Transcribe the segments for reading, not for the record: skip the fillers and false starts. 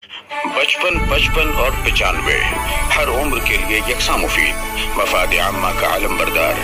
55, 55 और 95 हर उम्र के लिए यकसा मुफीद, मफाद आम्मा का आलम बरदार।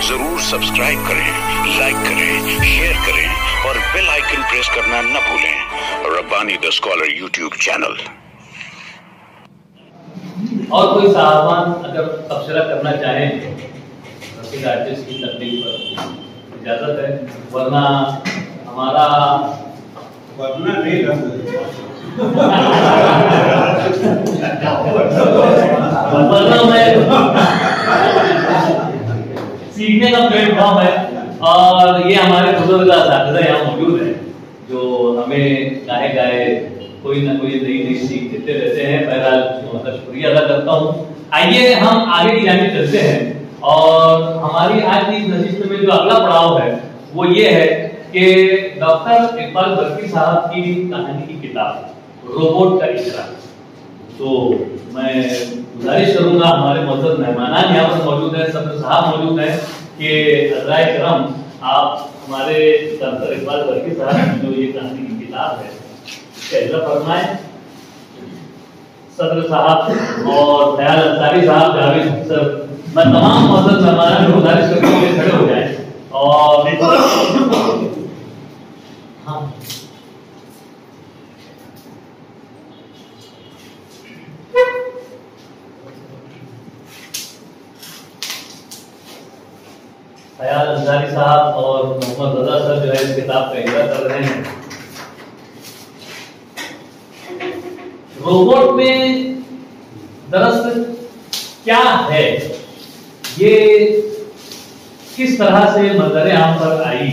जरूर सब्सक्राइब करें, लाइक करें, शेयर करें और बेल आइकन प्रेस करना न भूलें। Rabbani the scholar YouTube channel. और कोई साहबान अगर तबसरा करना चाहें तो रफीक आर्टिस्ट की तकलीफ पर इजाजत है, वरना हमारा सीखने का प्लेटफॉर्म है और ये हमारे बुजुर्ग असातिज़ा यहाँ मौजूद हैं जो हमें गाए गाए कोई ना कोई नई नई सीख देते रहते हैं। बहरहाल उनका शुक्रिया अदा करता हूँ। आइए हम आगे की जानिब चलते हैं और हमारी आज की नशिस्त में जो अगला पड़ाव है वो ये है कि डॉक्टर इकबाल बर्की साहब की कहानी की किताब रोबोट का इजरा। तो मैं गुजारिश करूंगा, हमारे मौजूद मेहमान यहाँ पर मौजूद हैं, सदर साहब मौजूद हैं कि हज़राए करम आप हमारे डॉक्टर इकबाल बर्की साहब की जो ये कहानी की किताब है इसका इजरा फरमाएं। सदर साहब और ख्याल अंसारी साहब, जावेद सर, मैं तमाम मौजूद मेहमान को गुजारिश करता हूँ खड़े हो जाए और हाँ ख्याल अंसारी साहब और मोहम्मद रजा सर जो है इस किताब का इजरा कर रहे हैं। रोबोट में दरअसल क्या है, ये किस तरह से मंजर आम पर आई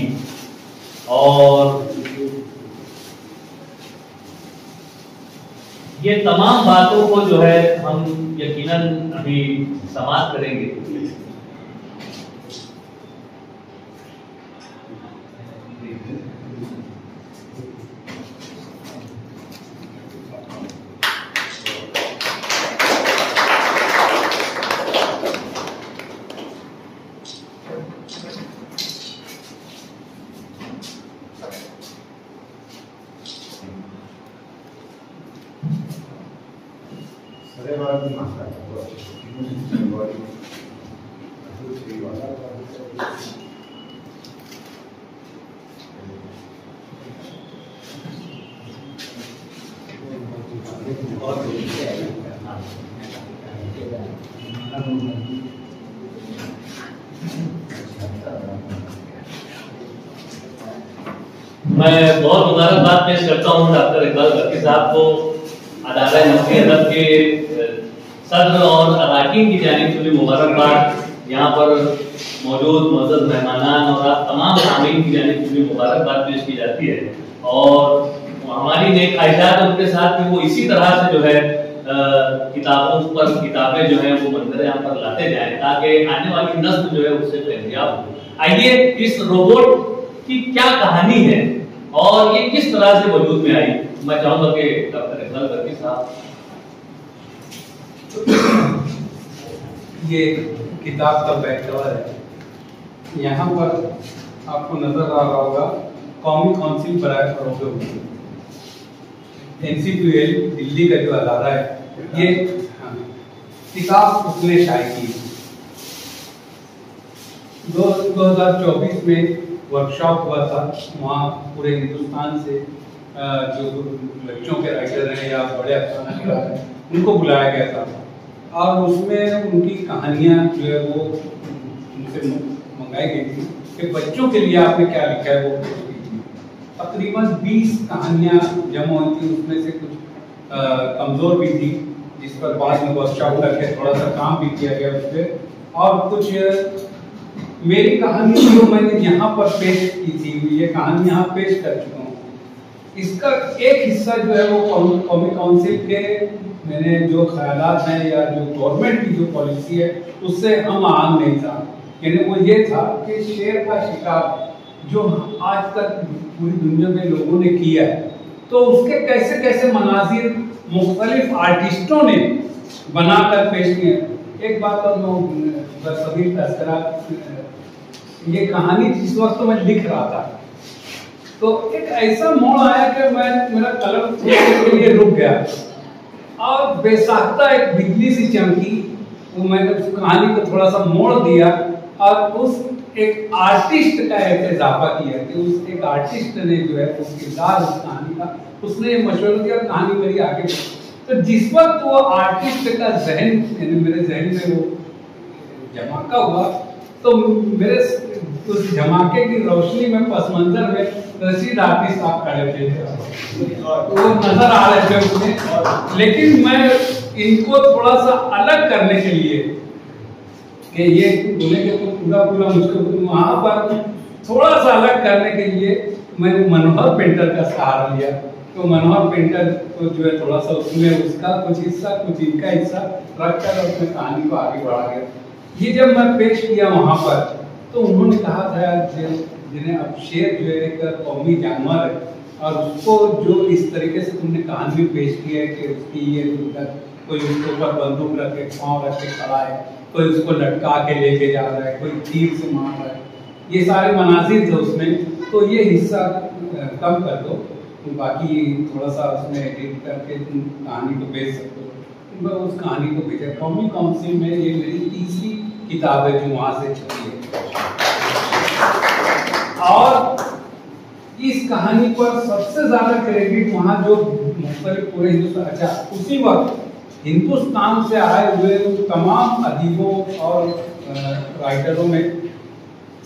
और ये तमाम बातों को जो है हम यकीनन अभी समाप्त करेंगे। मैं बहुत मुबारकबाद पेश करता हूँ डॉक्टर इकबाल बर्की साहब को, अदालत मुफ्ती अदब के सदर और अरकान की जानिब से भी मुबारकबाद। यहाँ पर मौजूद मौजूद मेहमान और आप तमाम सामीन की जानिब से भी मुबारकबाद पेश की जाती है और हमारी नेक ख्वाहिशात उनके साथ भी वो इसी तरह से जो है किताबों पर किताबें जो है वो मंजर यहाँ पर लाते जाएं ताकि आने वाली नस्ल जो है उससे फैजियाब हो। आइए इस रोबोट की क्या कहानी है और ये किस तरह से वजूद में आई, मैं चाहूंगा कि डॉक्टर इकबाल बर्की साहब। ये किताब का बैक कवर है। यहाँ पर आपको नजर आ रहा होगा कौमी काउंसिल बराए फरोग़ NCQL दिल्ली का जो अदारा है, ये किताब उसने शाये की। 2024 में वर्कशॉप हुआ था, वहाँ पूरे हिंदुस्तान से जो बच्चों के राइटर हैं या बड़े अफसाना हैं उनको बुलाया गया था और उसमें उनकी कहानियाँ जो है वो उनसे मंगाई गई थी कि बच्चों के लिए आपने क्या लिखा है वो पेश कीजिए। तकरीबन 20 कहानियाँ जमा हुई थी, उसमें से कुछ कमज़ोर भी थी जिस पर बाद में वर्कशॉप करके थोड़ा सा काम भी किया गया उस पर, और कुछ मेरी कहानी जो मैंने यहाँ पर पेश की थी ये कहानी यहाँ पेश कर चुका हूँ। इसका एक हिस्सा जो है वो कौमी काउंसिल के मैंने जो ख्यालात हैं या जो गवर्नमेंट की जो पॉलिसी है उससे हम आम नहीं था, यानी वो ये था कि शेर का शिकार जो आज तक पूरी दुनिया में लोगों ने किया है तो उसके कैसे कैसे मनाजिर मुख्तलिफ आर्टिस्टों ने बनाकर पेश किए। एक बात और बसबीर तस्करा, ये कहानी जिस वक्त मैं लिख रहा था तो एक ऐसा मोड़ आया कि मैं मेरा कलम के लिए रुक गया और बेसाख्ता एक बिजली सी चमकी। वो मैंने उस कहानी को थोड़ा सा मोड़ दिया और उस एक आर्टिस्ट का एक इजाफा किया कि उस एक आर्टिस्ट ने जो है वो किरदार उस कहानी का उसने मशवरा दिया, कहानी मेरी आगे। तो जिस वक्त वो आर्टिस्ट का जहन मेरे जहन में वो धमाका हुआ, तो मेरे उस धमाके की रोशनी में पस मंजर में रशीद आर्टिस्ट साहब खड़े थे, वो नजर आ रहे थे उसमें। लेकिन मैं इनको थोड़ा सा अलग करने के लिए कि ये बोलेंगे तो पूरा मुझको वहां पर थोड़ा सा अलग करने के लिए मैंने मनोहर पेंटर का सहारा लिया। तो मनोहर पेंटर को जो है थोड़ा सा उसमें उसका कुछ हिस्सा कुछ इनका हिस्सा रखकर उसमें कहानी को आगे बढ़ा गया। ये जब मैं पेश किया वहां पर तो उन्होंने कहा था जिन्हें अब शेर जो है एक कौमी जानवर है और उसको जो इस तरीके से तुमने कहानी पेश किया है कि उसकी ये कोई उसके ऊपर बंदूक रख के पाँव रख के खड़ा है, कोई उसको लटका के लेके जा रहा है, कोई तीर से मार रहा है, ये सारे मनाजिर थे उसमें। तो ये हिस्सा कम कर दो, तो बाकी थोड़ा सा उसमें एडिट करके तुम कहानी को भेज सकते हो। मैं उस कहानी को भेजा। कौमी काउंसिल में ये मेरी तीसरी किताब है जो वहाँ से छपी है। और इस कहानी पर सबसे ज्यादा क्रेडिट वहाँ जो मुख्तलिफ पूरे हिंदुस्तान, अच्छा उसी वक्त हिंदुस्तान से आए हुए तमाम अदीबों और राइटरों में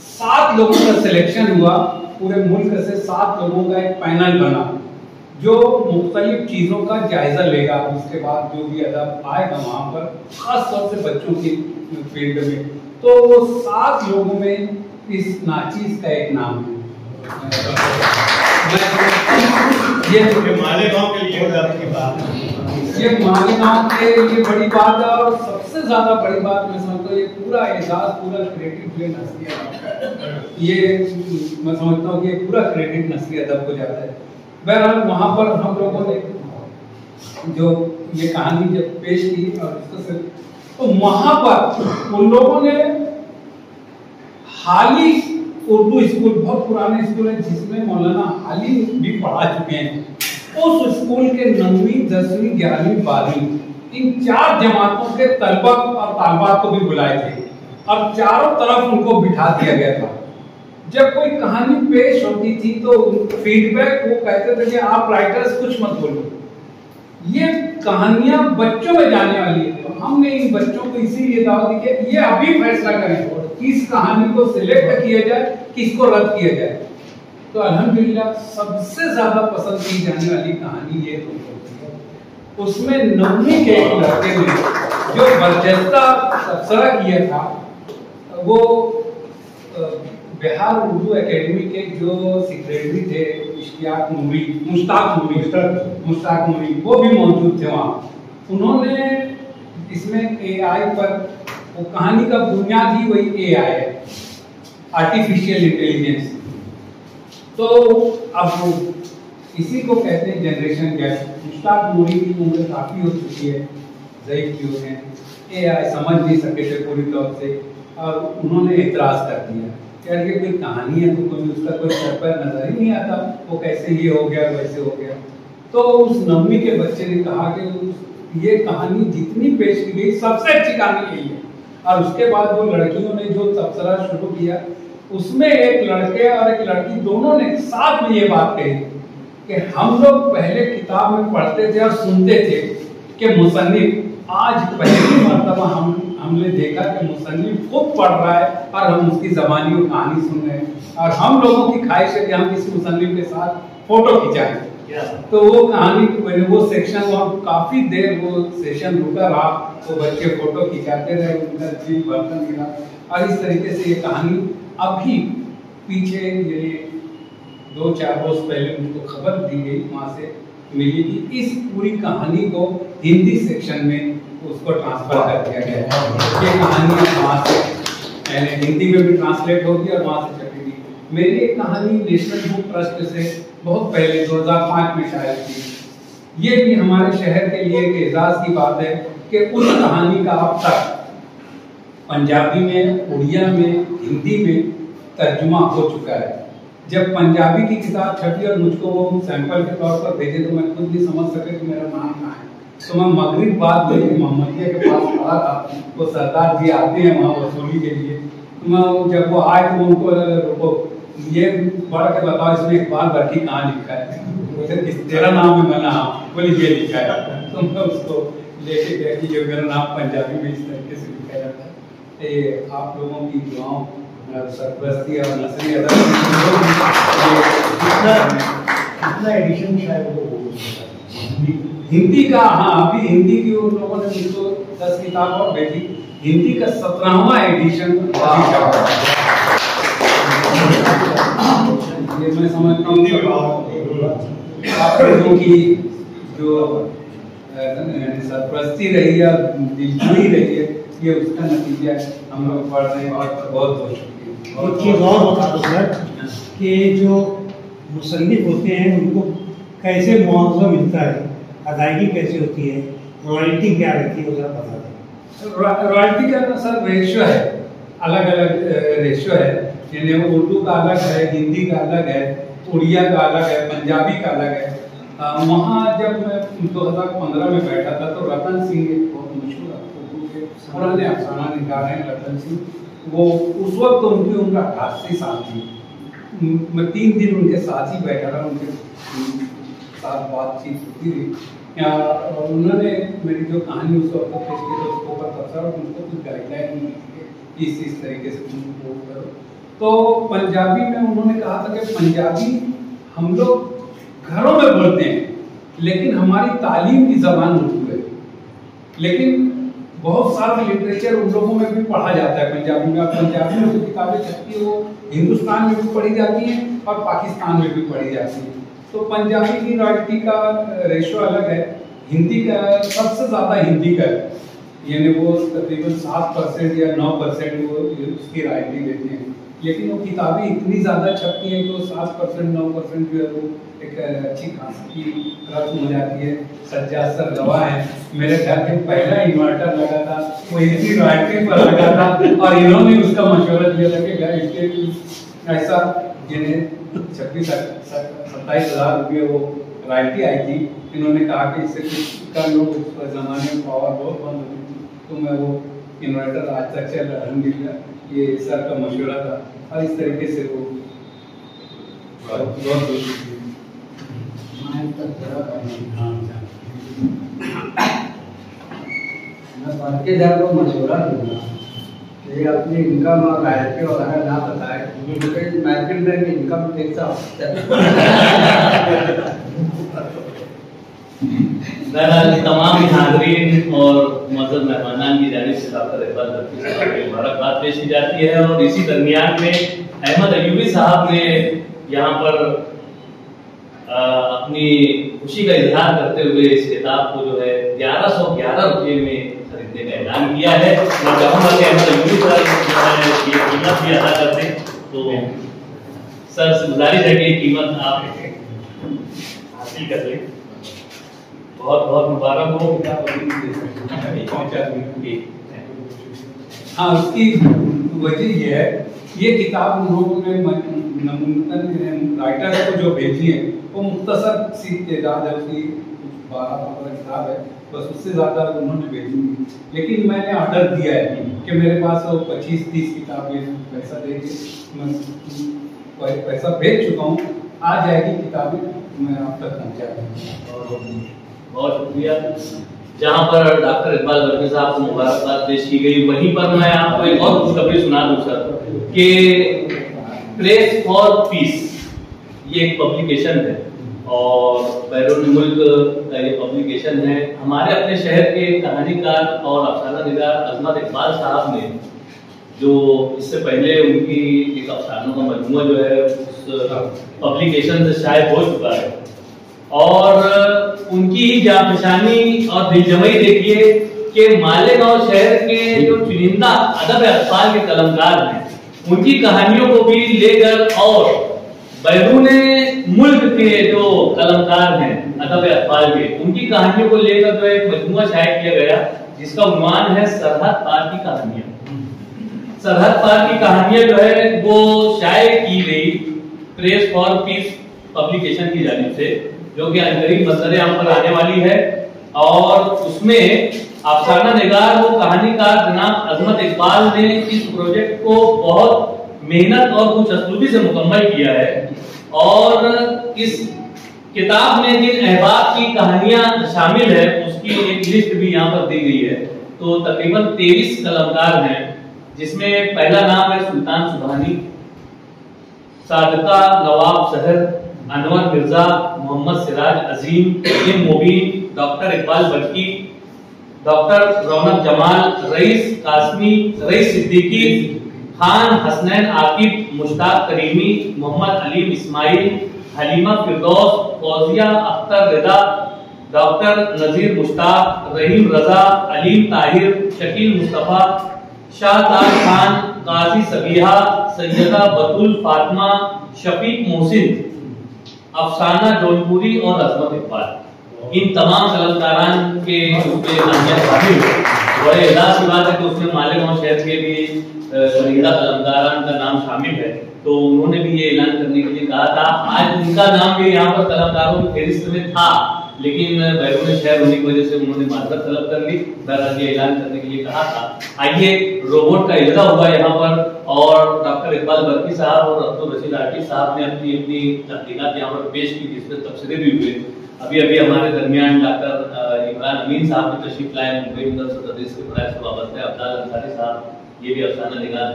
7 लोगों का सिलेक्शन हुआ। पूरे मुल्क से 7 लोगों का एक पैनल बना जो मुख्तलिफ चीज़ों का जायजा लेगा। उसके बाद जो भी अदब आएगा वहाँ पर, खास तौर से बच्चों की फील्ड में, तो वो 7 लोगों में इस नाचीज का एक नाम है। ये मालेगांव के लिए की बात, ये मालेगांव के लिए बड़ी बात है। और सबसे ज्यादा बड़ी बात मैं समझता हूँ ये पूरा एजाज पूरा क्रेडिट जो नस्लिया, ये मैं समझता हूँ कि पूरा क्रेडिट नस्लिया अदब को जाता है। बहरहाल वहाँ पर हम लोगों ने जो ये कहानी जब पेश की और तो वहाँ पर उन लोगों ने हाली उर्दू स्कूल, बहुत पुराने स्कूल है जिसमें मौलाना हाली भी पढ़ा चुके हैं, उस स्कूल के 9वीं 10वीं 11वीं 12वीं इन 4 जमातों के तलबा और तालबात को भी बुलाए थे और चारों तरफ उनको बिठा दिया गया था। जब कोई कहानी पेश होती थी तो फीडबैक वो कहते थे कि आप राइटर्स कुछ मत बोलो, ये कहानियां बच्चों में जाने वाली है। तो हमने इन बच्चों को इसीलिए दावत दी कि ये अभी फैसला करें किस कहानी को सिलेक्ट किया जाए, किसको रद्द किया जाए। तो अल्हम्दुलिल्लाह सबसे ज्यादा पसंद की जाने वाली कहानी ये तो उसमें 9वीं के एक लड़के ने जो बरजस्ता तबसरा किया था, वो बिहार उर्दू एकेडमी के जो सेक्रेटरी थे मुश्ताक नूरी, वो भी मौजूद थे वहाँ। उन्होंने इसमें एआई पर, वो कहानी का बुनियाद ही वही एआई है, आर्टिफिशियल इंटेलिजेंस। तो अब इसी को कहते हैं जनरेशन गैप। मुश्ताक नूरी की उम्र काफ़ी हो चुकी है, ज़ईफ़ भी होते हैं, एआई समझ नहीं सके थे पूरी तौर से और उन्होंने इतराज़ कर दिया यार ये कोई कहानी है तो कोई उसका कोई सर पर नजर ही नहीं आता, वो कैसे ये हो गया वैसे हो गया। तो उस 9वीं के बच्चे ने कहा कि ये कहानी जितनी पेश की गई सबसे अच्छी कहानी यही है। और उसके बाद वो लड़कियों ने जो तबसरा शुरू किया उसमें एक लड़के और एक लड़की दोनों ने साथ में ये बात कही कि हम लोग पहले किताब में पढ़ते थे और सुनते थे कि मुसन्निफ, आज पहली मर्तबा हमने देखा कि मुसन्निफ खुद पढ़ रहा है और हम उसकी ज़बानी और कहानी सुन रहे हैं और हम लोगों की ख्वाहिश है कि हम किसी मुसन्निफ के साथ फोटो खिंचाएं। तो वो कहानी वो सेक्शन वहाँ काफ़ी देर वो सेशन रुका रहा, तो बच्चे फोटो खिंचाते रहे, उनका जी बर्तन गिरा। और इस तरीके से ये कहानी अभी पीछे ये 2-4 रोज पहले मुझको खबर दी गई, वहाँ से मिली कि इस पूरी कहानी को हिंदी सेक्शन में उसको ट्रांसफर कर दिया गया है। ये कहानी वहाँ से हिंदी में भी ट्रांसलेट होगी और वहाँ से छपेगी। मेरी एक कहानी नेशनल बुक ट्रस्ट से बहुत पहले 2005 में शायद थी। ये भी हमारे शहर के लिए एक एजाज की बात है कि उस कहानी का अब तक पंजाबी में, उड़िया में, हिंदी में तर्जुमा हो चुका है। जब पंजाबी की किताब छपी और मुझको वो सैंपल के तौर पर भेजे तो मैं खुद नहीं समझ सके कि मेरा नाम कहाँ है। तो मैं मगरिब बाद में मोहम्मदिया के पास खड़ा था, वो सरदार जी आते हैं वहाँ वसूली के लिए। तो मैं जब वो आए तो उनको ये पढ़ के बताओ इसमें इकबाल भट्टी कहाँ लिखा है, तेरा नाम है। मैंने हाँ, बोले ये लिखा है। तो मैं उसको लेके गया कि ये मेरा नाम पंजाबी में इस तरीके से लिखा जाता है। ये आप लोगों की दुआओं, सरपरस्ती और नस्ली अदब कितना एडिशन शायद वो हिंदी का। हाँ, अभी हिंदी की उन लोगों ने मुझको 10 किताब और भेजी। हिंदी का 17वां एडिशन ये मैं समझता हूँ आप लोगों की जो सरपरस्ती रही है, दिलजोई रही है, ये उसका नतीजा है। हम लोग पढ़ रहे हैं और बहुत बहुत शुक्रिया। एक चीज़ और बता दो सर कि जो मुसन्निफ होते हैं उनको कैसे मुआवजा मिलता है, अदायगी कैसे होती है, रॉयल्टी क्या रहती है, उधर बता दें। रॉयल्टी का सर रेशियो है, अलग अलग रेशियो है। यानी उर्दू का अलग है, हिंदी का अलग है, उड़िया का अलग है, पंजाबी का अलग है। वहाँ जब मैं 2015 में बैठा था तो रतन सिंह एक बहुत मशहूर उर्दू के पुराने अफसाना निकाल हैं रतन सिंह, वो उस वक्त उनकी उम्र 88 साल थी। मैं 3 दिन उनके साथ ही बैठा रहा, उनके साथ बातचीत होती रही। उन्होंने मेरी जो कहानी उस वक्त पेश की तो उसको ऊपर तबसरा और उनको कुछ गाइडलाइन इस तरीके से तुम करो। तो पंजाबी में उन्होंने कहा था कि पंजाबी हम लोग घरों में बोलते हैं, लेकिन हमारी तालीम की ज़बान उर्दू है। लेकिन बहुत सारा लिटरेचर उन लोगों में भी पढ़ा जाता है पंजाबी में। पंजाबी में जो किताबें छपती है वो हिंदुस्तान में भी पढ़ी जाती हैं और पाकिस्तान में भी पढ़ी जाती हैं। तो पंजाबी की रॉयल्टी का रेशो अलग है, हिंदी का सबसे ज़्यादा हिंदी का है। यानी वो तकरीबन 7% या 9% वो उसकी रॉयल्टी लेते हैं। लेकिन वो किताबें इतनी ज़्यादा छपती हैं कि वो 7% 9% जो है वो एक अच्छी खासी की रस्म हो जाती है। सज्जाद सर गवाह है, मेरे घर के पहला इन्वर्टर लगा था वो इसी रॉयल्टी पर लगा था और इन्होंने उसका मशवरा दिया था कि घर इसके ऐसा जिन्हें 26-27 हज़ार रुपये वो रॉयल्टी आई थी। इन्होंने कहा कि इससे कुछ कर लो, उस ज़माने में पावर बहुत बंद होती थी, तो मैं वो इन्वर्टर आज तक चल रहा है। ये सर का मशवरा था और इस तरीके से वो बहुत मैं पढ़ के जब को मशवरा दूंगा ये अपनी इनकम और रॉयल्टी वगैरह ना बताए, मार्केट में इनकम देखता तमाम हाज़रीन और मुअज़्ज़ज़ मेहमानान की जानिब से डॉक्टर इकबाल भट्टी साहब को मुबारकबाद पेश की जाती है। और इसी दरमियान में अहमद अयूबी साहब ने यहाँ पर अपनी खुशी का इजहार करते हुए इस किताब को जो है 1111 रुपये में खरीदने का ऐलान किया है। मैं चाहूँगा कि अहमद अयूबी साहब ये कीमत भी अदा कर दें, तो सर से गुजारिश है कि कीमत आप हासिल कर लें। बहुत बहुत मुबारक हो। हाँ, उसकी वजह ये है, ये किताब उन लोगों ने नमूनतन राइटर को जो भेजी है वो मुख्तसर सी तादाद है, उसकी 12-15 किताब है, बस उससे ज़्यादा उन्होंने भेजी नहीं। लेकिन मैंने ऑर्डर दिया है कि मेरे पास वो 25-30 किताबें पैसा दे के मैं पैसा भेज चुका हूँ, आ जाएगी किताबें, मैं आप तक पहुँचा दूँगा। बहुत शुक्रिया। जहाँ पर डॉक्टर इकबाल भट्टी साहब को मुबारकबाद पेश की गई, वहीं पर मैं आपको एक और खुशखबरी सुना दूँ सर कि प्रेस फॉर पीस ये एक पब्लिकेशन है और बैरून मुल्क का ये पब्लिकेशन है। हमारे अपने शहर के कहानीकार और अफसाना निगार अजमत इकबाल साहब ने जो इससे पहले उनकी एक अफसानों का मजमूआ जो है उस पब्लिकेशन से शायद हो चुका है और उनकी जाफशानी और दिलजमई देखिए कि मालेगांव शहर के जो चुनिंदा अदब अतफाल के कलमकार हैं उनकी कहानियों को भी लेकर और बैरूने मुल्क के जो कलमकार हैं अदब अतफाल के उनकी कहानियों को लेकर जो एक मजमूआ शायद किया गया जिसका उन्वान है सरहद पार की कहानियां। सरहद पार की कहानियां जो है वो शायद की गई प्रेस फॉर पीस पब्लिकेशन की जानिब से, जो कि अंतरिम मंजर आम पर आने वाली है और उसमें अफसाना निगार वो कहानीकार जनाब अजमत इकबाल ने इस प्रोजेक्ट को बहुत मेहनत और कुछ असलूबी से मुकम्मल किया है। और इस किताब में जिन अहबाब की कहानियां शामिल है उसकी एक लिस्ट भी यहाँ पर दी गई है। तो तकरीबन 23 कलमकार हैं, जिसमें पहला नाम है सुल्तान सुबहानी, सादका नवाब सहर, अनवर मिर्जा, मोहम्मद सिराज अजीम, इब्न मुबीन, डॉक्टर इकबाल बल्की, डॉक्टर रौनक Jamal, rice Qasmi, rice Siddiqui, Khan Hasnain Aqib, Mushtaq creamy, Mohammad Aleem Ismail, Halima फिरदौस, फौजिया अख्तर रिदा, डॉक्टर नजीर मुश्ताक, रहीम रजा, अलीम ताहिर, शकील मुस्तफा, शाहदार खान, काजी सबीहा, सैयदा बतुल फातिमा, शफीक मोहसिन, अफसाना जौनपुरी और अजमत इकबाल। इन तमाम कलमकारान के बड़े एजाज की बात है कि उसमें मालेगांव शहर के भी चुनिंदा कलमकारान का नाम शामिल है। तो उन्होंने भी ये ऐलान करने के लिए कहा था। आज उनका नाम भी यहाँ पर कलाकारों की फहरिस्त में था, लेकिन बैरून शहर होने की वजह से उन्होंने माजरत तलब कर ली। बहरहाल ये ऐलान करने के लिए कहा था। आइए, रोबोट का इजरा हुआ यहाँ पर और डॉक्टर इकबाल बल्की साहब और अब्दुल रशीद आर्टिस्ट साहब ने अपनी तहकीकात यहाँ पर पेश की, जिसमें तबसरे भी हुए। अभी अभी हमारे दरमियान डॉक्टर इमरान अमीन साहब भी तशरीफ लाए, मुंबई यूनिवर्सिटी तदरीस के पढ़ाई से वाबस्ता है। अब्दाल अंसारी साहब, ये भी अफसाना निगार है,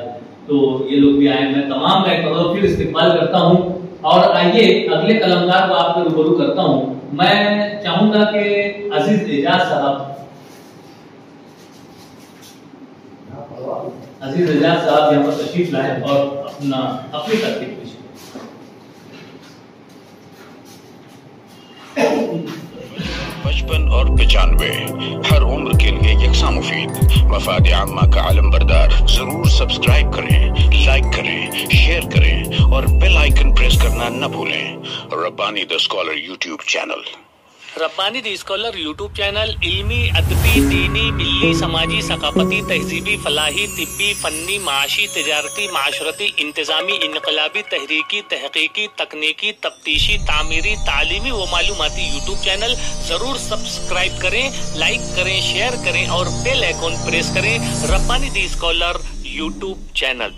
तो ये लोग भी आए। मैं तमाम का एक बार फिर इस्तेमाल करता हूँ और आइए अगले कलमकार को आपको रूबरू करता हूँ। मैं चाहूंगा कि अजीज एजाज साहब यहाँ पर तशरीफ लाए और अपनी तकलीफ पेश करें। बचपन और 95 हर उम्र के लिए यकसा मुफीद। मफाद आम्मा का आलम बरदार। जरूर सब्सक्राइब करें, लाइक करें, शेयर करें और बेल आइकन प्रेस करना न भूलें। Rabbani the scholar YouTube channel. Rabbani the scholar YouTube channel इल्मी, अदबी, दीनी, मिल्ली, समाजी, सकाफती, तहजीबी, फलाही, तिब्बी, फन्नी, माशी, तिजारती, माशरती, इंतजामी, इनकलाबी, तहरीकी, तहकीकी, तकनीकी, तफ्तीशी, तामीरी, तालीमी व मालूमाती यूट्यूब चैनल जरूर सब्सक्राइब करें, लाइक करें, शेयर करें और बेल आइकन प्रेस करें। Rabbani the scholar YouTube channel.